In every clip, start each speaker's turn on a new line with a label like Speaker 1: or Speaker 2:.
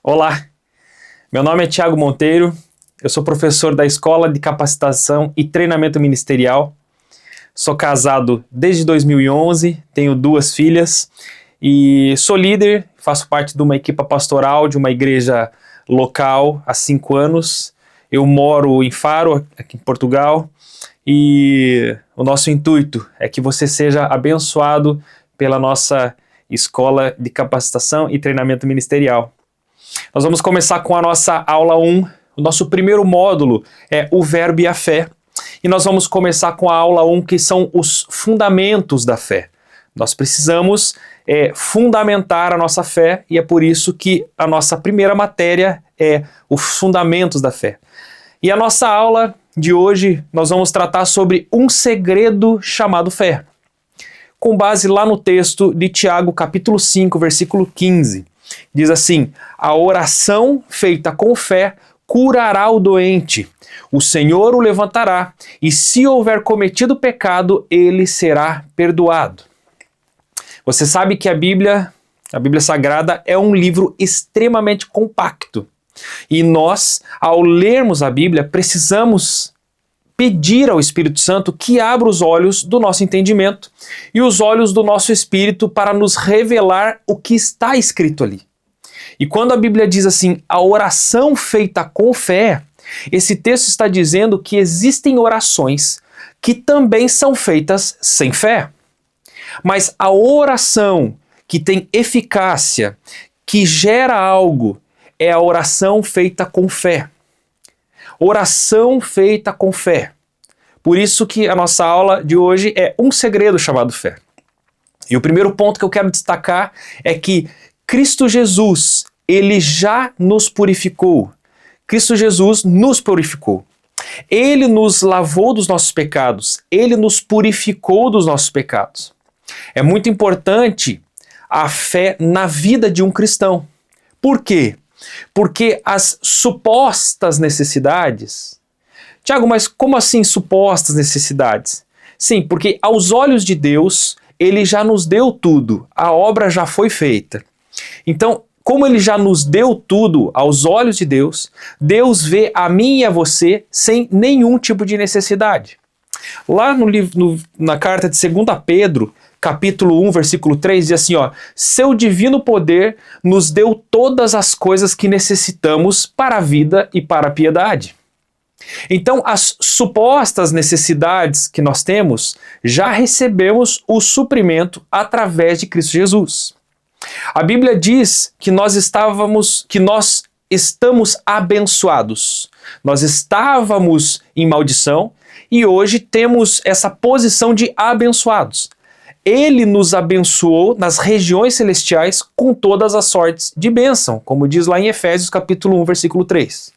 Speaker 1: Olá, meu nome é Thiago Monteiro, eu sou professor da Escola de Capacitação e Treinamento Ministerial, sou casado desde 2011, tenho 2 filhas e sou líder, faço parte de uma equipe pastoral de uma igreja local há 5 anos. Eu moro em Faro, aqui em Portugal, e o nosso intuito é que você seja abençoado pela nossa Escola de Capacitação e Treinamento Ministerial. Nós vamos começar com a nossa aula 1. O nosso primeiro módulo é o verbo e a fé. E nós vamos começar com a aula 1, que são os fundamentos da fé. Nós precisamos fundamentar a nossa fé e é por isso que a nossa primeira matéria é os fundamentos da fé. E a nossa aula de hoje nós vamos tratar sobre um segredo chamado fé. Com base lá no texto de Tiago, capítulo 5, versículo 15. Diz assim: a oração feita com fé curará o doente. O Senhor o levantará, e se houver cometido pecado, ele será perdoado. Você sabe que a Bíblia Sagrada é um livro extremamente compacto. E nós, ao lermos a Bíblia, precisamos pedir ao Espírito Santo que abra os olhos do nosso entendimento e os olhos do nosso espírito para nos revelar o que está escrito ali. E quando a Bíblia diz assim, a oração feita com fé, esse texto está dizendo que existem orações que também são feitas sem fé. Mas a oração que tem eficácia, que gera algo, é a oração feita com fé. Oração feita com fé. Por isso que a nossa aula de hoje é um segredo chamado fé. E o primeiro ponto que eu quero destacar é que Cristo Jesus, ele já nos purificou. Cristo Jesus nos purificou. Ele nos lavou dos nossos pecados. Ele nos purificou dos nossos pecados. É muito importante a fé na vida de um cristão. Por quê? Porque as supostas necessidades... Tiago, mas como assim supostas necessidades? Sim, porque aos olhos de Deus, ele já nos deu tudo. A obra já foi feita. Então, como ele já nos deu tudo aos olhos de Deus, Deus vê a mim e a você sem nenhum tipo de necessidade. Lá na carta de 2 Pedro, capítulo 1, versículo 3, diz assim, seu divino poder nos deu todas as coisas que necessitamos para a vida e para a piedade. Então, as supostas necessidades que nós temos, já recebemos o suprimento através de Cristo Jesus. A Bíblia diz que nós estamos abençoados. Nós estávamos em maldição e hoje temos essa posição de abençoados. Ele nos abençoou nas regiões celestiais com todas as sortes de bênção, como diz lá em Efésios capítulo 1, versículo 3.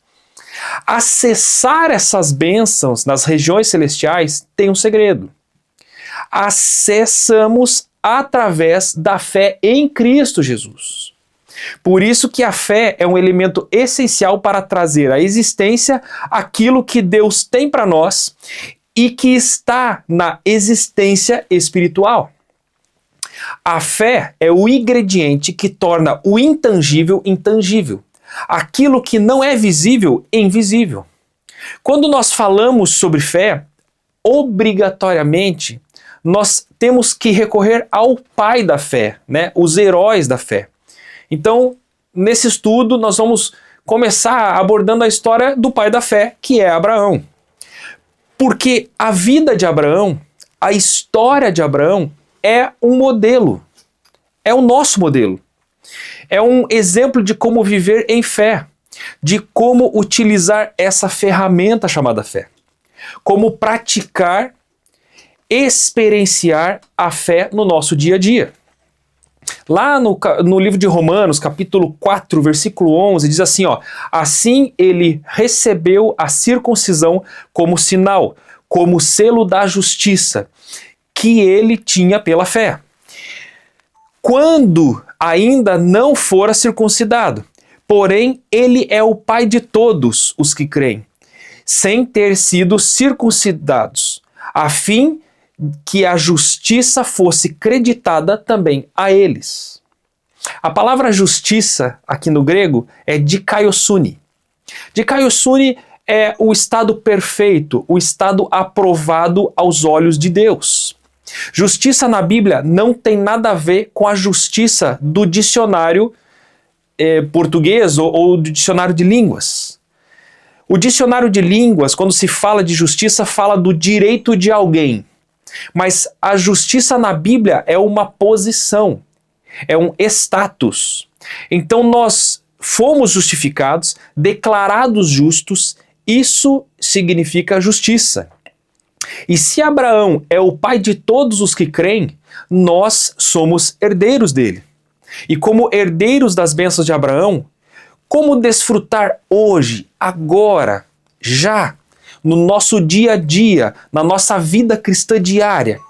Speaker 1: Acessar essas bênçãos nas regiões celestiais tem um segredo. Acessamos através da fé em Cristo Jesus. Por isso que a fé é um elemento essencial para trazer à existência aquilo que Deus tem para nós e que está na existência espiritual. A fé é o ingrediente que torna o intangível intangível. Aquilo que não é visível, invisível. Quando nós falamos sobre fé, obrigatoriamente, nós temos que recorrer ao pai da fé, né? Os heróis da fé. Então, nesse estudo, nós vamos começar abordando a história do pai da fé, que é Abraão. Porque a vida de Abraão, a história de Abraão, é um modelo. É o nosso modelo. É um exemplo de como viver em fé, de como utilizar essa ferramenta chamada fé, como praticar, experienciar a fé no nosso dia a dia. Lá no livro de Romanos, capítulo 4, versículo 11, diz assim, assim ele recebeu a circuncisão como sinal, como selo da justiça, que ele tinha pela fé. Quando ainda não fora circuncidado, porém ele é o pai de todos os que creem, sem ter sido circuncidados, a fim que a justiça fosse creditada também a eles. A palavra justiça, aqui no grego, é dikaiosune. Dikaiosune é o estado perfeito, o estado aprovado aos olhos de Deus. Justiça na Bíblia não tem nada a ver com a justiça do dicionário português ou do dicionário de línguas. O dicionário de línguas, quando se fala de justiça, fala do direito de alguém. Mas a justiça na Bíblia é uma posição, é um status. Então nós fomos justificados, declarados justos, isso significa justiça. E se Abraão é o pai de todos os que creem, nós somos herdeiros dele. E como herdeiros das bênçãos de Abraão, como desfrutar hoje, agora, já, no nosso dia a dia, na nossa vida cristã diária?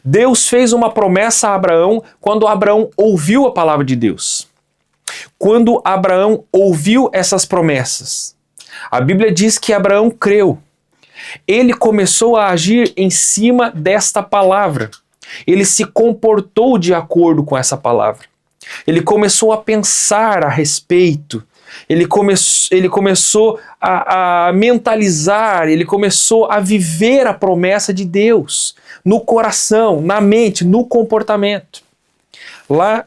Speaker 1: Deus fez uma promessa a Abraão quando Abraão ouviu a palavra de Deus. Quando Abraão ouviu essas promessas, a Bíblia diz que Abraão creu. Ele começou a agir em cima desta palavra. Ele se comportou de acordo com essa palavra. Ele começou a pensar a respeito. Ele começou a mentalizar, ele começou a viver a promessa de Deus no coração, na mente, no comportamento. Lá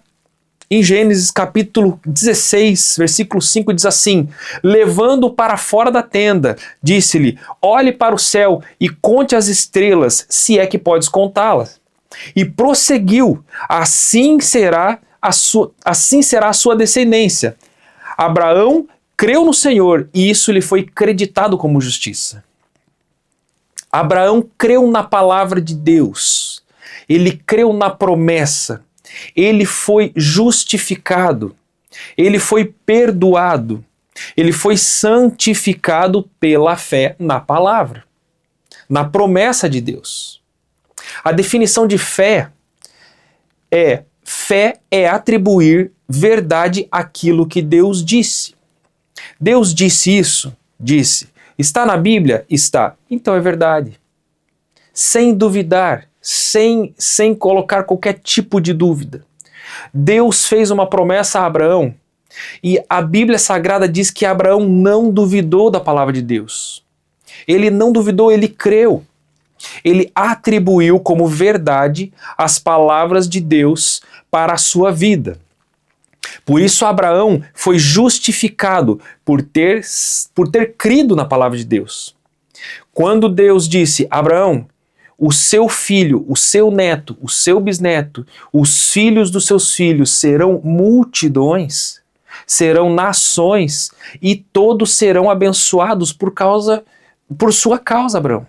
Speaker 1: em Gênesis capítulo 16, versículo 5 diz assim: levando-o para fora da tenda, disse-lhe: olhe para o céu e conte as estrelas, se é que podes contá-las. E prosseguiu: assim será a sua descendência. Abraão creu no Senhor e isso lhe foi creditado como justiça. Abraão creu na palavra de Deus. Ele creu na promessa. Ele foi justificado. Ele foi perdoado. Ele foi santificado pela fé na palavra, na promessa de Deus. A definição de fé é atribuir verdade àquilo que Deus disse. Deus disse isso? Disse. Está na Bíblia? Está. Então é verdade. Sem duvidar, sem colocar qualquer tipo de dúvida. Deus fez uma promessa a Abraão e a Bíblia Sagrada diz que Abraão não duvidou da palavra de Deus. Ele não duvidou, ele creu. Ele atribuiu como verdade as palavras de Deus para a sua vida. Por isso Abraão foi justificado por ter crido na palavra de Deus. Quando Deus disse: Abraão, o seu filho, o seu neto, o seu bisneto, os filhos dos seus filhos serão multidões, serão nações, e todos serão abençoados por sua causa, Abraão.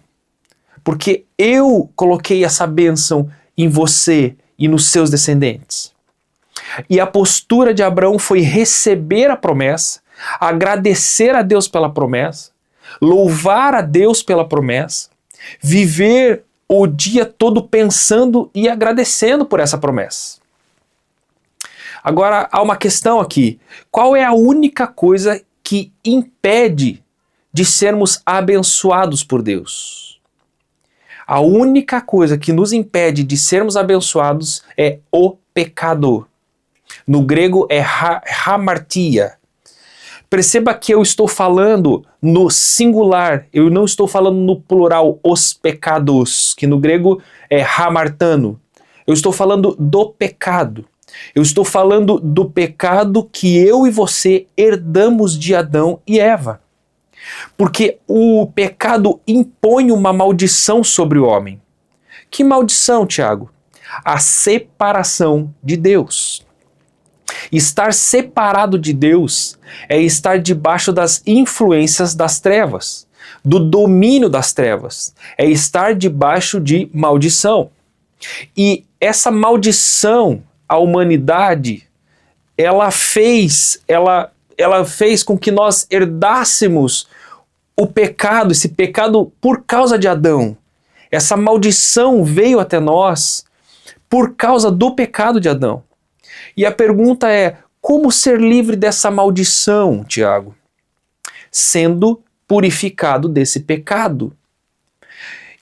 Speaker 1: Porque eu coloquei essa bênção em você e nos seus descendentes. E a postura de Abraão foi receber a promessa, agradecer a Deus pela promessa, louvar a Deus pela promessa, viver o dia todo pensando e agradecendo por essa promessa. Agora, há uma questão aqui. Qual é a única coisa que impede de sermos abençoados por Deus? A única coisa que nos impede de sermos abençoados é o pecado. No grego é hamartia. Perceba que eu estou falando no singular, eu não estou falando no plural, os pecados, que no grego é hamartano. Eu estou falando do pecado. Eu estou falando do pecado que eu e você herdamos de Adão e Eva. Porque o pecado impõe uma maldição sobre o homem. Que maldição, Tiago? A separação de Deus. Estar separado de Deus é estar debaixo das influências das trevas, do domínio das trevas, é estar debaixo de maldição. E essa maldição, a humanidade, ela fez com que nós herdássemos o pecado, esse pecado por causa de Adão. Essa maldição veio até nós por causa do pecado de Adão. E a pergunta é: como ser livre dessa maldição, Tiago? Sendo purificado desse pecado.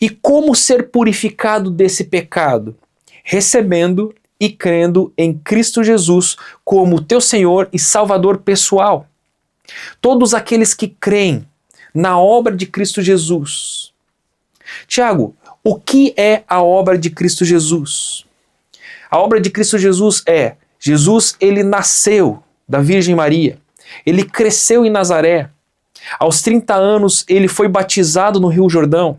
Speaker 1: E como ser purificado desse pecado? Recebendo e crendo em Cristo Jesus como teu Senhor e Salvador pessoal. Todos aqueles que creem na obra de Cristo Jesus. Tiago, o que é a obra de Cristo Jesus? A obra de Cristo Jesus é: Jesus, ele nasceu da Virgem Maria, ele cresceu em Nazaré, aos 30 anos ele foi batizado no Rio Jordão,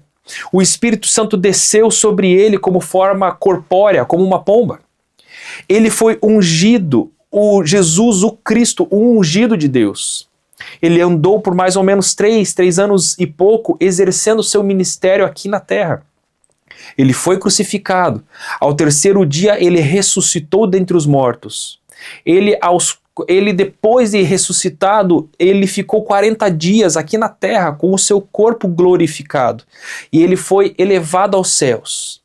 Speaker 1: o Espírito Santo desceu sobre ele como forma corpórea, como uma pomba. Ele foi ungido, o Jesus, o Cristo, o ungido de Deus. Ele andou por mais ou menos 3 anos e pouco, exercendo seu ministério aqui na terra. Ele foi crucificado. Ao terceiro dia, ele ressuscitou dentre os mortos. Ele, depois de ressuscitado, ele ficou 40 dias aqui na terra com o seu corpo glorificado. E ele foi elevado aos céus.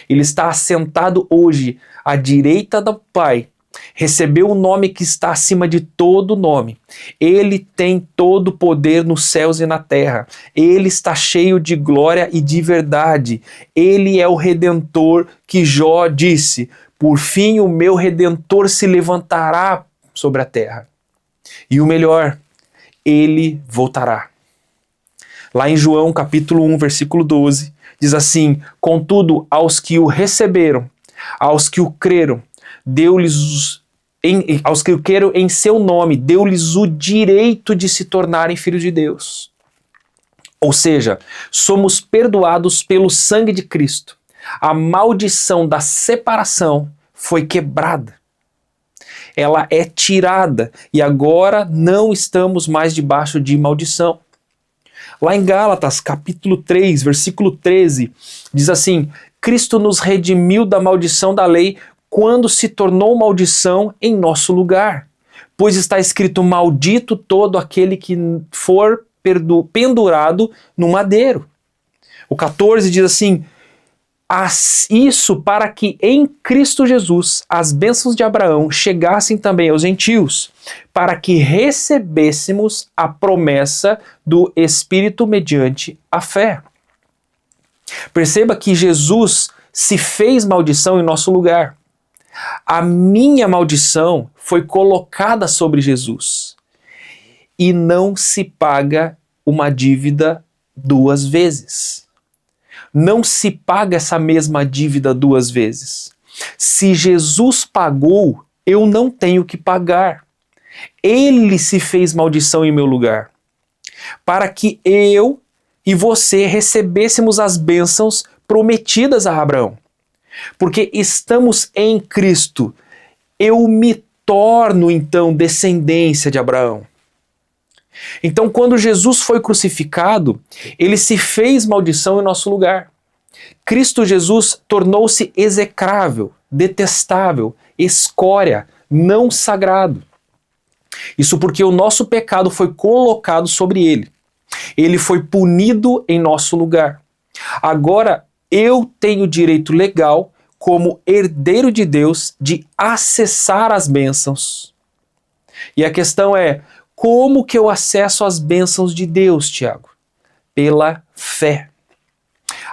Speaker 1: Ele está assentado hoje à direita do Pai. Recebeu o nome que está acima de todo nome. Ele tem todo o poder nos céus e na terra. Ele está cheio de glória e de verdade. Ele é o Redentor que Jó disse: por fim o meu Redentor se levantará sobre a terra. E o melhor, ele voltará. Lá em João capítulo 1, versículo 12, diz assim: contudo, aos que o receberam, aos que o creram, aos que o creram em seu nome, deu-lhes o direito de se tornarem filhos de Deus. Ou seja, somos perdoados pelo sangue de Cristo. A maldição da separação foi quebrada. Ela é tirada e agora não estamos mais debaixo de maldição. Lá em Gálatas, capítulo 3, versículo 13, diz assim: Cristo nos redimiu da maldição da lei quando se tornou maldição em nosso lugar. Pois está escrito: maldito todo aquele que for pendurado no madeiro. O 14 diz assim: isso para que em Cristo Jesus as bênçãos de Abraão chegassem também aos gentios, para que recebêssemos a promessa do Espírito mediante a fé. Perceba que Jesus se fez maldição em nosso lugar. A minha maldição foi colocada sobre Jesus. E não se paga uma dívida 2 vezes. Não se paga essa mesma dívida 2 vezes. Se Jesus pagou, eu não tenho que pagar. Ele se fez maldição em meu lugar, para que eu e você recebêssemos as bênçãos prometidas a Abraão. Porque estamos em Cristo, eu me torno então descendência de Abraão. Então, quando Jesus foi crucificado, ele se fez maldição em nosso lugar. Cristo Jesus tornou-se execrável, detestável, escória, não sagrado. Isso porque o nosso pecado foi colocado sobre ele. Ele foi punido em nosso lugar. Agora, eu tenho direito legal, como herdeiro de Deus, de acessar as bênçãos. E a questão é: como que eu acesso as bênçãos de Deus, Tiago? Pela fé.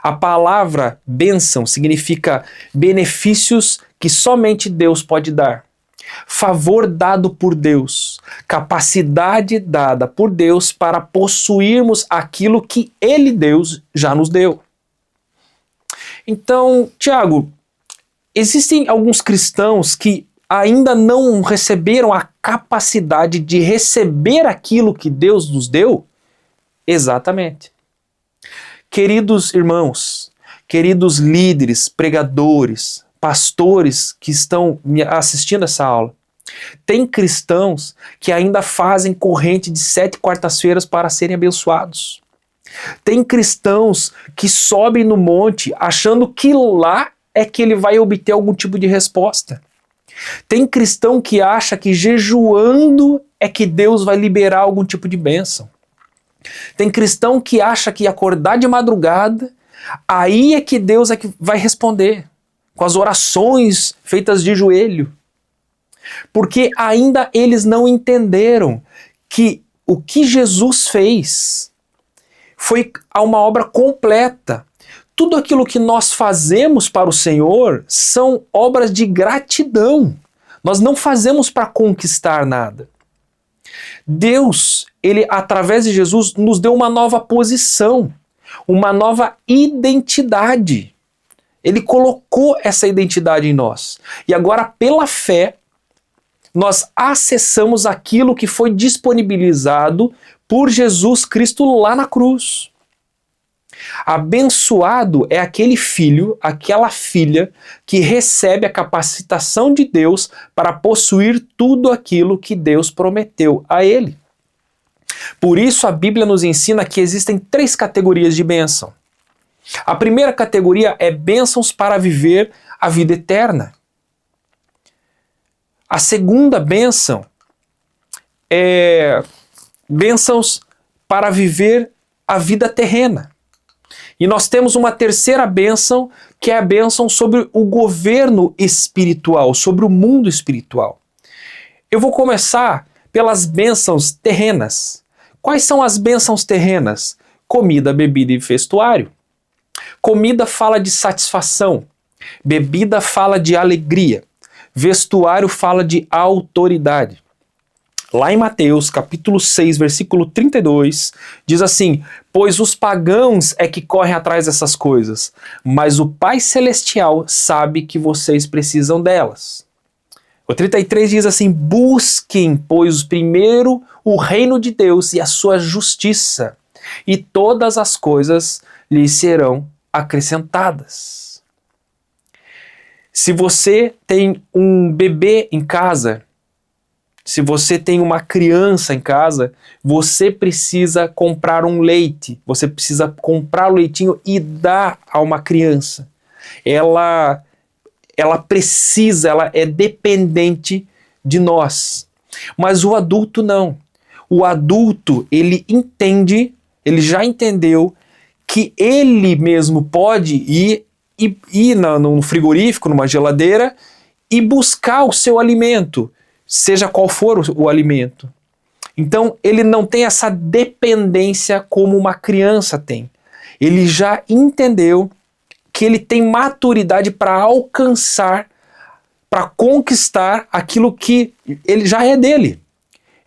Speaker 1: A palavra bênção significa benefícios que somente Deus pode dar. Favor dado por Deus. Capacidade dada por Deus para possuirmos aquilo que Ele, Deus, já nos deu. Então, Tiago, existem alguns cristãos que ainda não receberam a capacidade de receber aquilo que Deus nos deu? Exatamente. Queridos irmãos, queridos líderes, pregadores, pastores que estão assistindo essa aula, tem cristãos que ainda fazem corrente de 7 quartas-feiras para serem abençoados. Tem cristãos que sobem no monte achando que lá é que ele vai obter algum tipo de resposta. Tem cristão que acha que jejuando é que Deus vai liberar algum tipo de bênção. Tem cristão que acha que acordar de madrugada, aí é que Deus é que vai responder, com as orações feitas de joelho. Porque ainda eles não entenderam que o que Jesus fez foi uma obra completa. tudo aquilo que nós fazemos para o Senhor são obras de gratidão. Nós não fazemos para conquistar nada. Deus, ele através de Jesus nos deu uma nova posição, uma nova identidade. Ele colocou essa identidade em nós. E agora, pela fé, nós acessamos aquilo que foi disponibilizado por Jesus Cristo lá na cruz. Abençoado é aquele filho, aquela filha que recebe a capacitação de Deus para possuir tudo aquilo que Deus prometeu a ele. Por isso a Bíblia nos ensina que existem 3 categorias de bênção. A primeira categoria é bênçãos para viver a vida eterna. A segunda bênção é bênçãos para viver a vida terrena. E nós temos uma terceira bênção, que é a bênção sobre o governo espiritual, sobre o mundo espiritual. Eu vou começar pelas bênçãos terrenas. Quais são as bênçãos terrenas? Comida, bebida e vestuário. Comida fala de satisfação, bebida fala de alegria, vestuário fala de autoridade. Lá em Mateus, capítulo 6, versículo 32, diz assim: pois os pagãos é que correm atrás dessas coisas, mas o Pai Celestial sabe que vocês precisam delas. O 33 diz assim: busquem, pois, primeiro o reino de Deus e a sua justiça, e todas as coisas lhes serão acrescentadas. Se você tem um bebê em casa, se você tem uma criança em casa, você precisa comprar um leite, você precisa comprar o leitinho e dar a uma criança. Ela precisa, ela é dependente de nós. Mas o adulto não. O adulto, ele entende, ele já entendeu que ele mesmo pode ir no frigorífico, numa geladeira, e buscar o seu alimento, seja qual for o alimento. Então, ele não tem essa dependência como uma criança tem. Ele já entendeu que ele tem maturidade para alcançar, para conquistar aquilo que ele já é dele.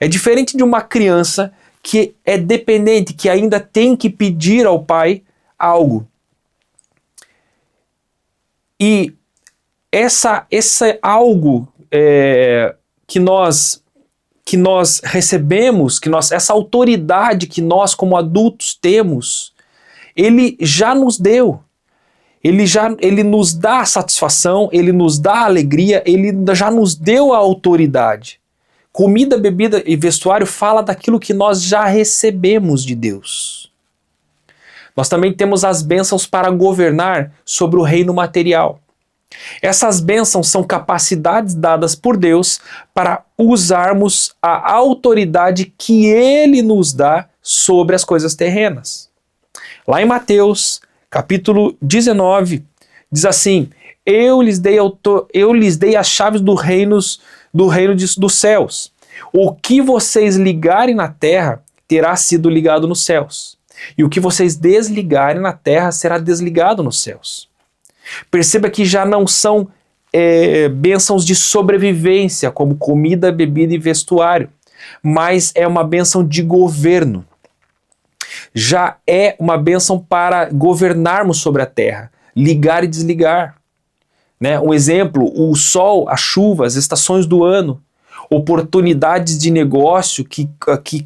Speaker 1: É diferente de uma criança que é dependente, que ainda tem que pedir ao pai algo. E esse algo que nós recebemos, essa autoridade que nós como adultos temos, ele já nos deu. Ele nos dá a satisfação, ele nos dá a alegria, ele já nos deu a autoridade. Comida, bebida e vestuário fala daquilo que nós já recebemos de Deus. Nós também temos as bênçãos para governar sobre o reino material. Essas bênçãos são capacidades dadas por Deus para usarmos a autoridade que Ele nos dá sobre as coisas terrenas. Lá em Mateus, capítulo 19, diz assim: Eu lhes dei as chaves do reino dos céus. O que vocês ligarem na terra terá sido ligado nos céus, e o que vocês desligarem na terra será desligado nos céus. Perceba que já não são bênçãos de sobrevivência, como comida, bebida e vestuário, mas é uma bênção de governo. Já é uma bênção para governarmos sobre a terra, ligar e desligar. Né? Um exemplo, o sol, a chuva, as estações do ano, oportunidades de negócio que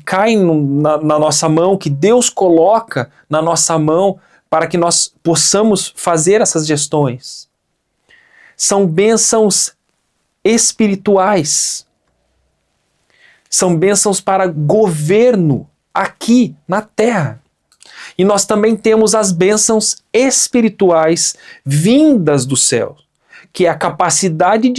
Speaker 1: caem na nossa mão, que Deus coloca na nossa mão para que nós possamos fazer essas gestões. São bênçãos espirituais. São bênçãos para governo aqui na terra. E nós também temos as bênçãos espirituais vindas do céu, que é a capacidade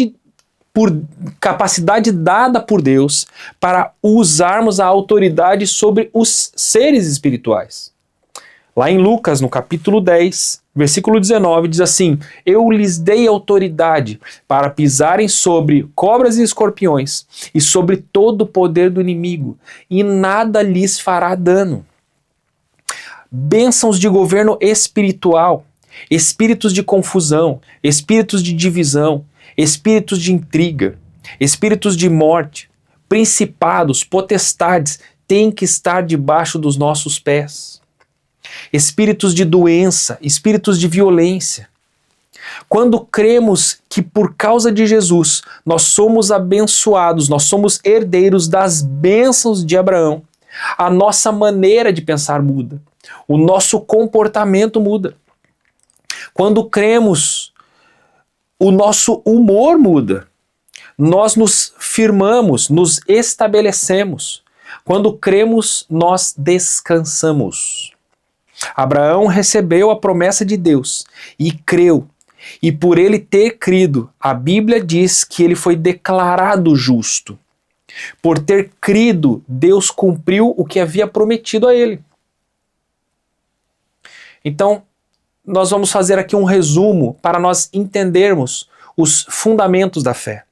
Speaker 1: dada por Deus para usarmos a autoridade sobre os seres espirituais. Lá em Lucas, no capítulo 10, versículo 19, diz assim: Eu lhes dei autoridade para pisarem sobre cobras e escorpiões e sobre todo o poder do inimigo, e nada lhes fará dano. Bênçãos de governo espiritual. espíritos de confusão, espíritos de divisão, espíritos de intriga, espíritos de morte, principados, potestades, têm que estar debaixo dos nossos pés. Espíritos de doença, espíritos de violência. Quando cremos que por causa de Jesus nós somos abençoados, nós somos herdeiros das bênçãos de Abraão, a nossa maneira de pensar muda, o nosso comportamento muda. Quando cremos, o nosso humor muda, nós nos firmamos, nos estabelecemos. Quando cremos, nós descansamos. Abraão recebeu a promessa de Deus e creu. E por ele ter crido, a Bíblia diz que ele foi declarado justo. Por ter crido, Deus cumpriu o que havia prometido a ele. Então, nós vamos fazer aqui um resumo para nós entendermos os fundamentos da fé.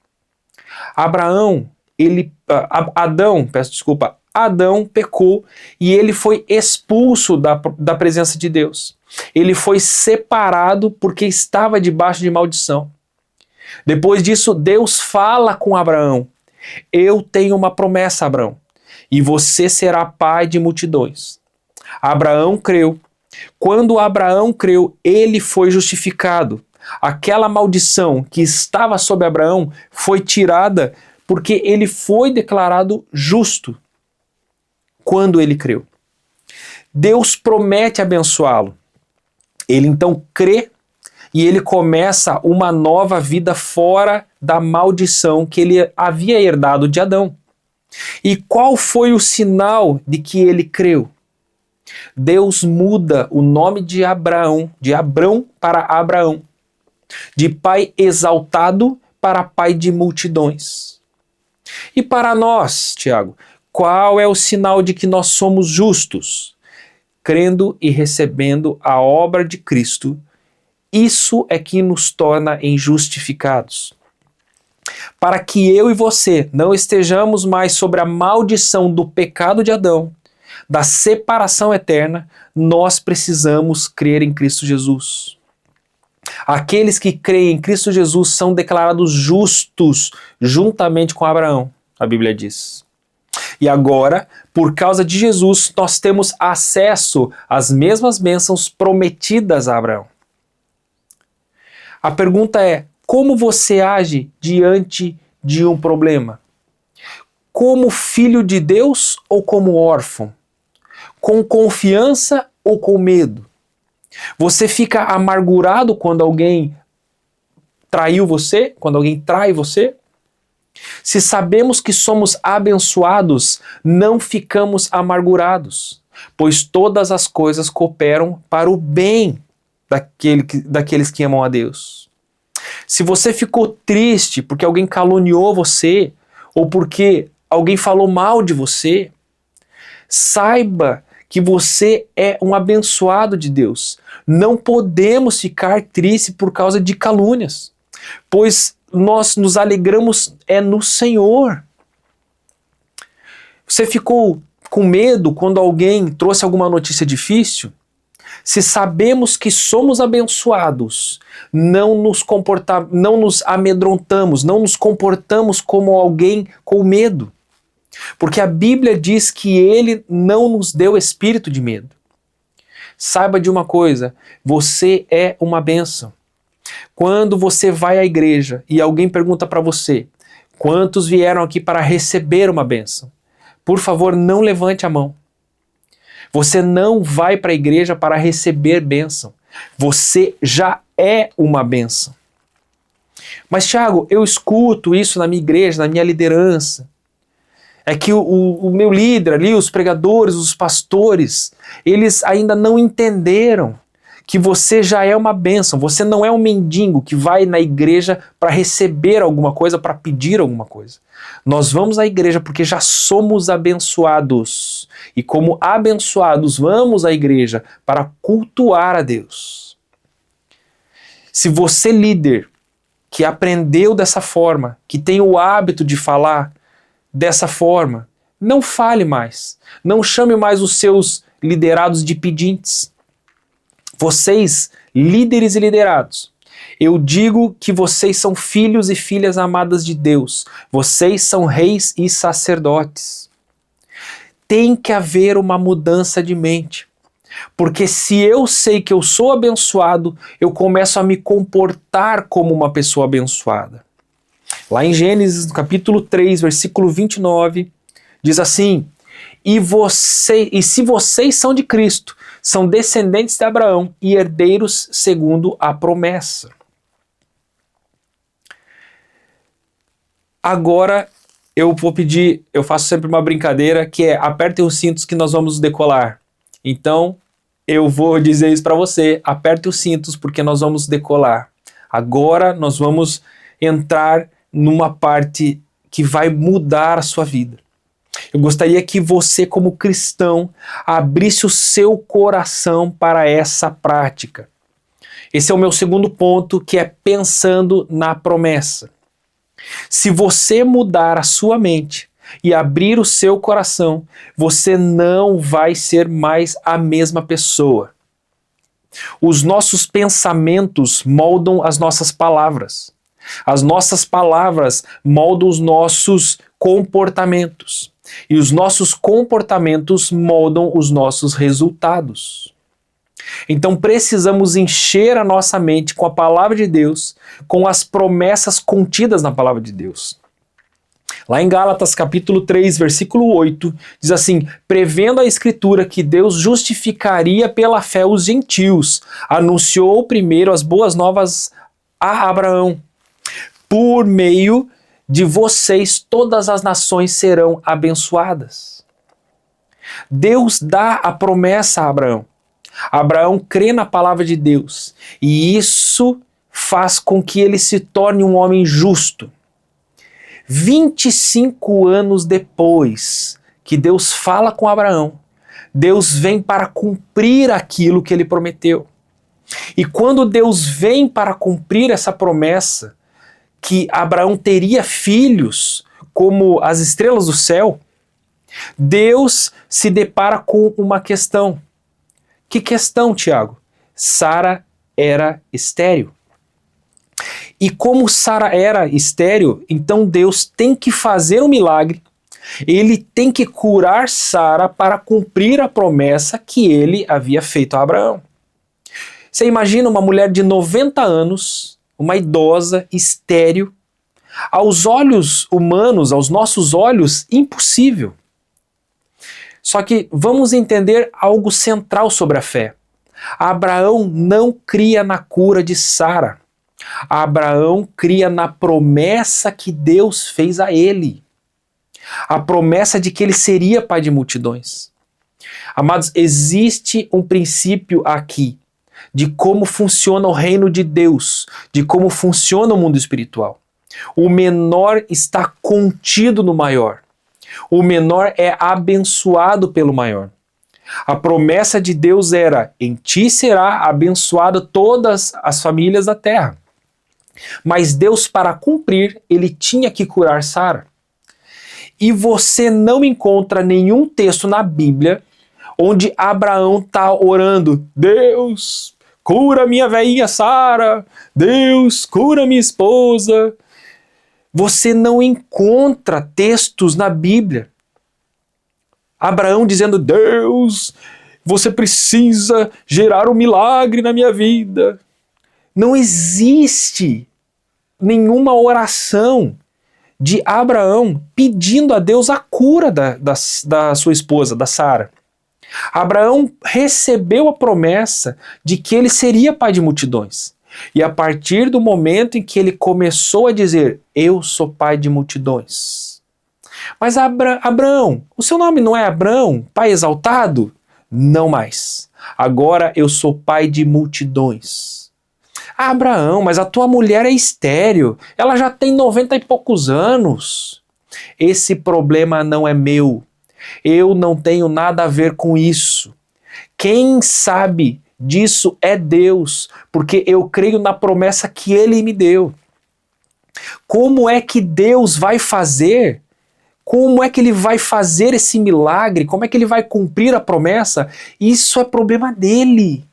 Speaker 1: Adão pecou e ele foi expulso da presença de Deus. Ele foi separado porque estava debaixo de maldição. Depois disso, Deus fala com Abraão: eu tenho uma promessa, Abraão, e você será pai de multidões. Abraão creu. Quando Abraão creu, ele foi justificado. Aquela maldição que estava sobre Abraão foi tirada porque ele foi declarado justo quando ele creu. Deus promete abençoá-lo. Ele então crê e ele começa uma nova vida fora da maldição que ele havia herdado de Adão. E qual foi o sinal de que ele creu? Deus muda o nome de Abraão para Abraão, de pai exaltado para pai de multidões. E para nós, Tiago, qual é o sinal de que nós somos justos? Crendo e recebendo a obra de Cristo. Isso é que nos torna justificados. Para que eu e você não estejamos mais sobre a maldição do pecado de Adão, da separação eterna, nós precisamos crer em Cristo Jesus. Aqueles que creem em Cristo Jesus são declarados justos juntamente com Abraão, a Bíblia diz. E agora, por causa de Jesus, nós temos acesso às mesmas bênçãos prometidas a Abraão. A pergunta é: como você age diante de um problema? Como filho de Deus ou como órfão? Com confiança ou com medo? Você fica amargurado quando alguém traiu você? Quando alguém trai você? Se sabemos que somos abençoados, não ficamos amargurados, pois todas as coisas cooperam para o bem daqueles que amam a Deus. Se você ficou triste porque alguém caluniou você, ou porque alguém falou mal de você, saiba que você é um abençoado de Deus. Não podemos ficar tristes por causa de calúnias, pois nós nos alegramos no Senhor. Você ficou com medo quando alguém trouxe alguma notícia difícil? Se sabemos que somos abençoados, não nos amedrontamos, não nos comportamos como alguém com medo. Porque a Bíblia diz que Ele não nos deu espírito de medo. Saiba de uma coisa: você é uma bênção. Quando você vai à igreja e alguém pergunta para você: quantos vieram aqui para receber uma bênção? Por favor, não levante a mão. Você não vai para a igreja para receber bênção. Você já é uma bênção. Mas, Tiago, eu escuto isso na minha igreja, na minha liderança. É que o meu líder ali, os pregadores, os pastores, eles ainda não entenderam que você já é uma bênção. Você não é um mendigo que vai na igreja para receber alguma coisa, para pedir alguma coisa. Nós vamos à igreja porque já somos abençoados. E como abençoados, vamos à igreja para cultuar a Deus. Se você, líder, que aprendeu dessa forma, que tem o hábito de falar dessa forma, não fale mais. Não chame mais os seus liderados de pedintes. Vocês, líderes e liderados, eu digo que vocês são filhos e filhas amadas de Deus. Vocês são reis e sacerdotes. Tem que haver uma mudança de mente. Porque se eu sei que eu sou abençoado, eu começo a me comportar como uma pessoa abençoada. Lá em Gênesis, no capítulo 3, versículo 29, diz assim: E se vocês são de Cristo, são descendentes de Abraão e herdeiros segundo a promessa. Agora eu vou pedir, eu faço sempre uma brincadeira que é: apertem os cintos que nós vamos decolar. Então eu vou dizer isso para você: aperte os cintos porque nós vamos decolar. Agora nós vamos entrar numa parte que vai mudar a sua vida. Eu gostaria que você, como cristão, abrisse o seu coração para essa prática. Esse é o meu segundo ponto, que é pensando na promessa. Se você mudar a sua mente e abrir o seu coração, você não vai ser mais a mesma pessoa. Os nossos pensamentos moldam as nossas palavras. As nossas palavras moldam os nossos comportamentos. E os nossos comportamentos moldam os nossos resultados. Então precisamos encher a nossa mente com a palavra de Deus, com as promessas contidas na palavra de Deus. Lá em Gálatas capítulo 3, versículo 8, diz assim: prevendo a Escritura que Deus justificaria pela fé os gentios, anunciou primeiro as boas novas a Abraão. Por meio de vocês todas as nações serão abençoadas. Deus dá a promessa a Abraão. Abraão crê na palavra de Deus e isso faz com que ele se torne um homem justo. 25 anos depois que Deus fala com Abraão, Deus vem para cumprir aquilo que ele prometeu. E quando Deus vem para cumprir essa promessa, que Abraão teria filhos como as estrelas do céu, Deus se depara com uma questão. Que questão, Tiago? Sara era estéril. E como Sara era estéril, então Deus tem que fazer um milagre, ele tem que curar Sara para cumprir a promessa que ele havia feito a Abraão. Você imagina uma mulher de 90 anos, uma idosa, estéril, aos olhos humanos, aos nossos olhos, impossível. Só que vamos entender algo central sobre a fé. Abraão não cria na cura de Sara. Abraão cria na promessa que Deus fez a ele. A promessa de que ele seria pai de multidões. Amados, existe um princípio aqui de como funciona o reino de Deus, de como funciona o mundo espiritual. O menor está contido no maior. O menor é abençoado pelo maior. A promessa de Deus era: em ti será abençoada todas as famílias da terra. Mas Deus, para cumprir, ele tinha que curar Sara. E você não encontra nenhum texto na Bíblia onde Abraão está orando: Deus, cura minha velhinha Sara, Deus, cura minha esposa. Você não encontra textos na Bíblia. Abraão dizendo: Deus, você precisa gerar um milagre na minha vida. Não existe nenhuma oração de Abraão pedindo a Deus a cura da sua esposa, da Sara. Abraão recebeu a promessa de que ele seria pai de multidões. E a partir do momento em que ele começou a dizer: eu sou pai de multidões. Mas Abraão, o seu nome não é Abraão, pai exaltado? Não mais. Agora eu sou pai de multidões. Abraão, mas a tua mulher é estéril, ela já tem 90 e poucos anos. Esse problema não é meu. Eu não tenho nada a ver com isso. Quem sabe disso é Deus, porque eu creio na promessa que Ele me deu. Como é que Deus vai fazer? Como é que Ele vai fazer esse milagre? Como é que Ele vai cumprir a promessa? Isso é problema dele.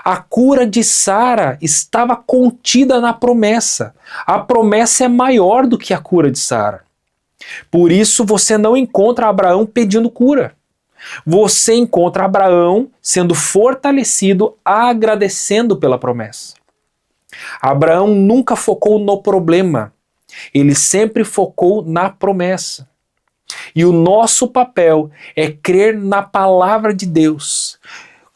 Speaker 1: A cura de Sara estava contida na promessa. A promessa é maior do que a cura de Sara. Por isso você não encontra Abraão pedindo cura. Você encontra Abraão sendo fortalecido, agradecendo pela promessa. Abraão nunca focou no problema. Ele sempre focou na promessa. E o nosso papel é crer na palavra de Deus.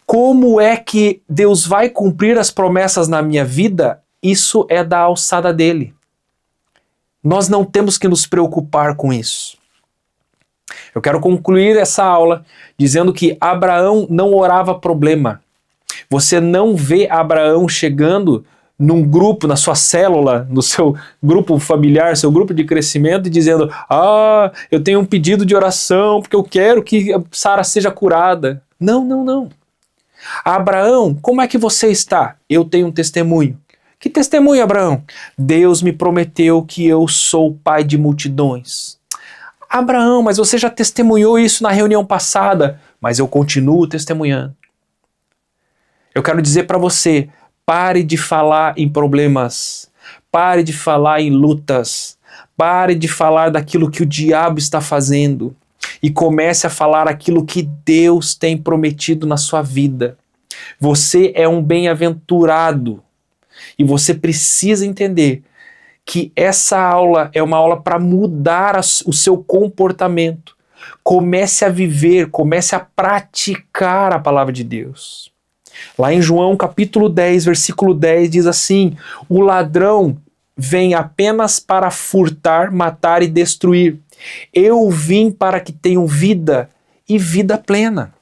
Speaker 1: Como é que Deus vai cumprir as promessas na minha vida? Isso é da alçada dele. Nós não temos que nos preocupar com isso. Eu quero concluir essa aula dizendo que Abraão não orava problema. Você não vê Abraão chegando num grupo, na sua célula, no seu grupo familiar, seu grupo de crescimento e dizendo: eu tenho um pedido de oração porque eu quero que Sara seja curada. Não, não, não. Abraão, como é que você está? Eu tenho um testemunho. Que testemunho, Abraão? Deus me prometeu que eu sou pai de multidões. Abraão, mas você já testemunhou isso na reunião passada. Mas eu continuo testemunhando. Eu quero dizer para você, pare de falar em problemas. Pare de falar em lutas. Pare de falar daquilo que o diabo está fazendo. E comece a falar aquilo que Deus tem prometido na sua vida. Você é um bem-aventurado. E você precisa entender que essa aula é uma aula para mudar o seu comportamento. Comece a viver, comece a praticar a palavra de Deus. Lá em João capítulo 10, versículo 10 diz assim: o ladrão vem apenas para furtar, matar e destruir. Eu vim para que tenham vida e vida plena.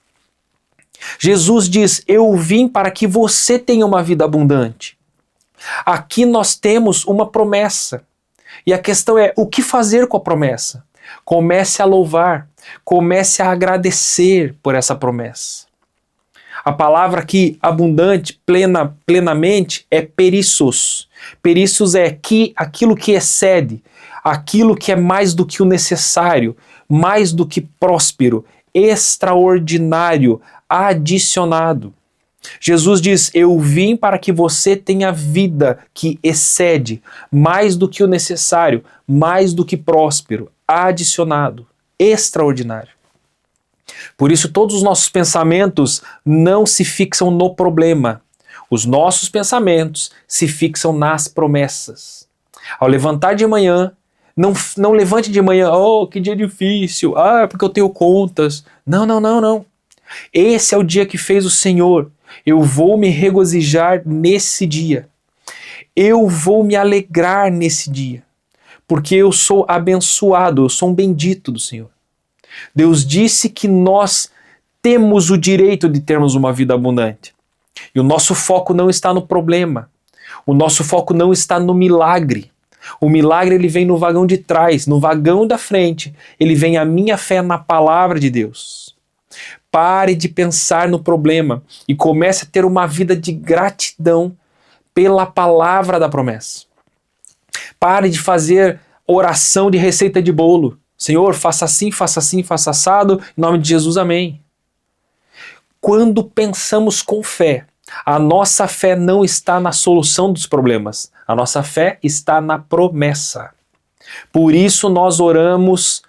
Speaker 1: Jesus diz: eu vim para que você tenha uma vida abundante. Aqui nós temos uma promessa. E a questão é, o que fazer com a promessa? Comece a louvar, comece a agradecer por essa promessa. A palavra aqui, abundante, plenamente, é perissos. Perissos é aquilo que excede, aquilo que é mais do que o necessário, mais do que próspero, extraordinário, adicionado. Jesus diz: eu vim para que você tenha vida que excede, mais do que o necessário, mais do que próspero, adicionado, extraordinário. Por isso todos os nossos pensamentos não se fixam no problema. Os nossos pensamentos se fixam nas promessas. Ao levantar de manhã, não levante de manhã: oh, que dia difícil, porque eu tenho contas. Não, não, não, não. Esse é o dia que fez o Senhor. Eu vou me regozijar nesse dia. Eu vou me alegrar nesse dia. Porque eu sou abençoado, eu sou um bendito do Senhor. Deus disse que nós temos o direito de termos uma vida abundante. E o nosso foco não está no problema. O nosso foco não está no milagre. O milagre ele vem no vagão de trás, no vagão da frente. Ele vem a minha fé na palavra de Deus. Pare de pensar no problema e comece a ter uma vida de gratidão pela palavra da promessa. Pare de fazer oração de receita de bolo. Senhor, faça assim, faça assim, faça assado. Em nome de Jesus, amém. Quando pensamos com fé, a nossa fé não está na solução dos problemas. A nossa fé está na promessa. Por isso nós oramos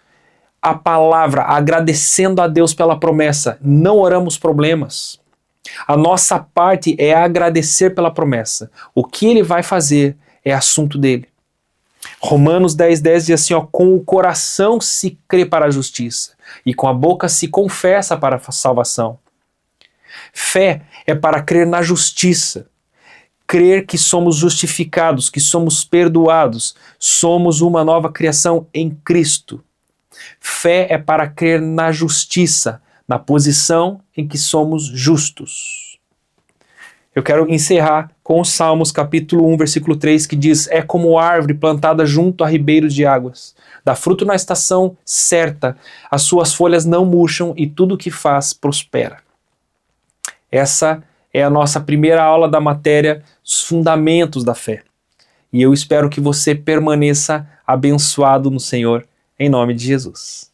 Speaker 1: a palavra, agradecendo a Deus pela promessa. Não oramos problemas. A nossa parte é agradecer pela promessa. O que ele vai fazer é assunto dele. Romanos 10:10 diz assim, com o coração se crê para a justiça e com a boca se confessa para a salvação. Fé é para crer na justiça, crer que somos justificados, que somos perdoados, somos uma nova criação em Cristo. Fé é para crer na justiça, na posição em que somos justos. Eu quero encerrar com os Salmos capítulo 1, versículo 3, que diz: é como árvore plantada junto a ribeiros de águas, dá fruto na estação certa, as suas folhas não murcham e tudo o que faz prospera. Essa é a nossa primeira aula da matéria, os fundamentos da fé. E eu espero que você permaneça abençoado no Senhor, em nome de Jesus.